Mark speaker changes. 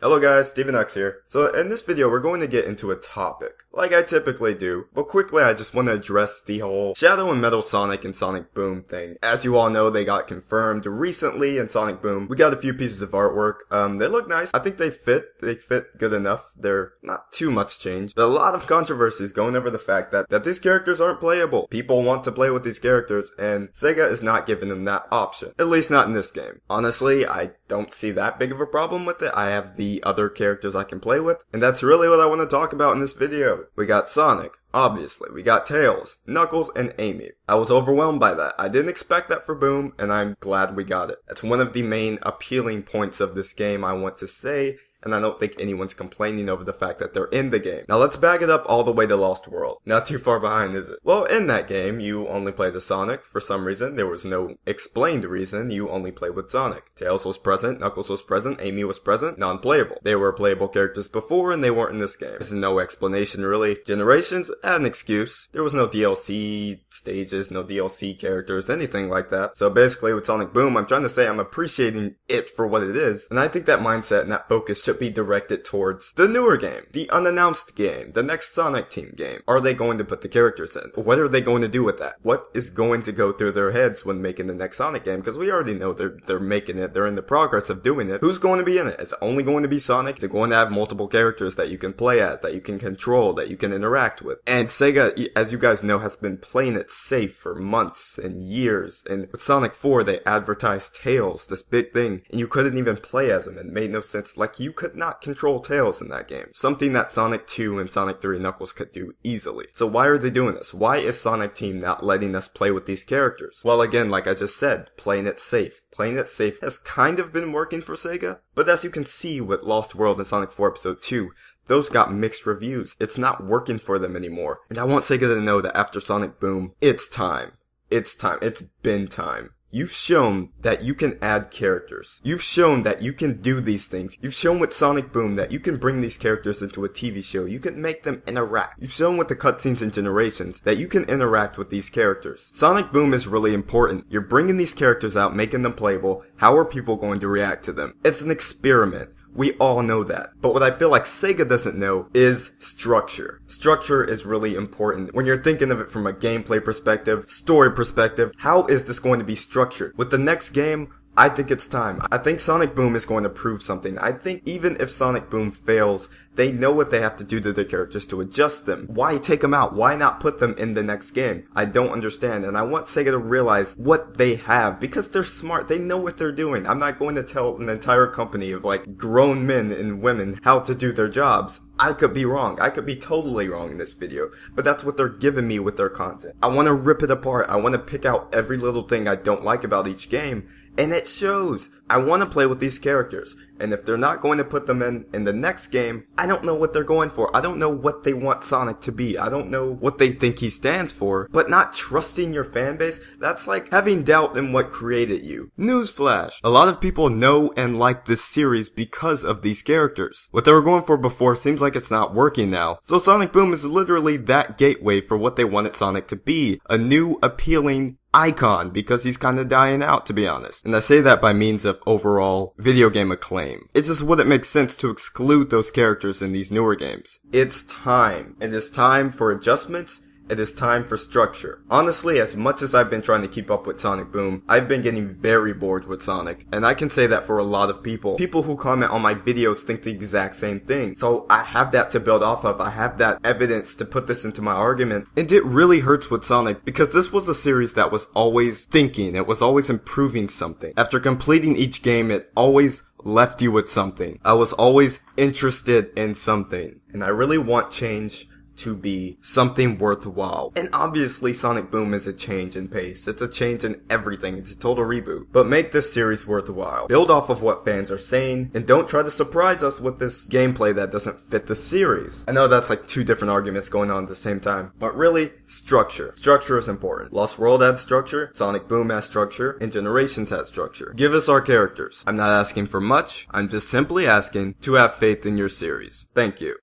Speaker 1: Hello guys, Steven X here. So in this video we're going to get into a topic, like I typically do, but quickly I just want to address the whole Shadow and Metal Sonic and Sonic Boom thing. As you all know, they got confirmed recently in Sonic Boom. We got a few pieces of artwork. They look nice. I think they fit good enough. They're not too much changed. But a lot of controversies going over the fact that these characters aren't playable. People want to play with these characters and Sega is not giving them that option. At least not in this game. Honestly, I don't see that big of a problem with it. I have the other characters I can play with, and that's really what I want to talk about in this video. We got Sonic, obviously. We got Tails, Knuckles, and Amy. I was overwhelmed by that. I didn't expect that for Boom, and I'm glad we got it. That's one of the main appealing points of this game, I want to say, and I don't think anyone's complaining over the fact that they're in the game. Now let's back it up all the way to Lost World. Not too far behind, is it? Well, in that game, you only played as Sonic. For some reason, there was no explained reason, you only played with Sonic. Tails was present, Knuckles was present, Amy was present, non-playable. They were playable characters before, and they weren't in this game. There's no explanation, really. Generations had an excuse. There was no DLC stages, no DLC characters, anything like that. So basically, with Sonic Boom, I'm trying to say I'm appreciating it for what it is, and I think that mindset and that focus should be directed towards the newer game, the unannounced game, the next Sonic Team game. Are they going to put the characters in? What are they going to do with that? What is going to go through their heads when making the next Sonic game? Because we already know they're making it, they're in the progress of doing it. Who's going to be in it? Is it only going to be Sonic? Is it going to have multiple characters that you can play as, that you can control, that you can interact with? And Sega, as you guys know, has been playing it safe for months and years. And with Sonic 4, they advertised Tails, this big thing, and you couldn't even play as him. It made no sense. Like, you could not control Tails in that game. Something that Sonic 2 and Sonic 3 Knuckles could do easily. So why are they doing this? Why is Sonic Team not letting us play with these characters? Well, again, like I just said, playing it safe. Playing it safe has kind of been working for Sega, but as you can see with Lost World and Sonic 4 Episode 2, those got mixed reviews. It's not working for them anymore. And I want Sega to know that after Sonic Boom, it's time. It's time. It's been time. You've shown that you can add characters. You've shown that you can do these things. You've shown with Sonic Boom that you can bring these characters into a TV show. You can make them interact. You've shown with the cutscenes and Generations that you can interact with these characters. Sonic Boom is really important. You're bringing these characters out, making them playable. How are people going to react to them? It's an experiment. We all know that. But what I feel like Sega doesn't know is structure. Structure is really important. When you're thinking of it from a gameplay perspective, story perspective, how is this going to be structured? With the next game, I think it's time. I think Sonic Boom is going to prove something. I think even if Sonic Boom fails, they know what they have to do to their characters to adjust them. Why take them out? Why not put them in the next game? I don't understand, and I want Sega to realize what they have, because they're smart. They know what they're doing. I'm not going to tell an entire company of like grown men and women how to do their jobs. I could be wrong. I could be totally wrong in this video, but that's what they're giving me with their content. I want to rip it apart. I want to pick out every little thing I don't like about each game, and it shows. I want to play with these characters, and if they're not going to put them in the next game, I don't know what they're going for. I don't know what they want Sonic to be. I don't know what they think he stands for, but not trusting your fan base, that's like having doubt in what created you. Newsflash. A lot of people know and like this series because of these characters. What they were going for before seems like it's not working now. So Sonic Boom is literally that gateway for what they wanted Sonic to be. A new, appealing icon, because he's kind of dying out, to be honest. And I say that by means of overall video game acclaim. It just wouldn't make sense to exclude those characters in these newer games. It's time. It is time for adjustments. It is time for structure. Honestly, as much as I've been trying to keep up with Sonic Boom, I've been getting very bored with Sonic. And I can say that for a lot of people. People who comment on my videos think the exact same thing. So I have that to build off of. I have that evidence to put this into my argument. And it really hurts with Sonic because this was a series that was always thinking. It was always improving something. After completing each game, it always left you with something. I was always interested in something. And I really want change to be something worthwhile. And obviously Sonic Boom is a change in pace. It's a change in everything. It's a total reboot. But make this series worthwhile. Build off of what fans are saying, and don't try to surprise us with this gameplay that doesn't fit the series. I know that's like two different arguments going on at the same time, but really, structure. Structure is important. Lost World had structure, Sonic Boom has structure, and Generations had structure. Give us our characters. I'm not asking for much. I'm just simply asking to have faith in your series. Thank you.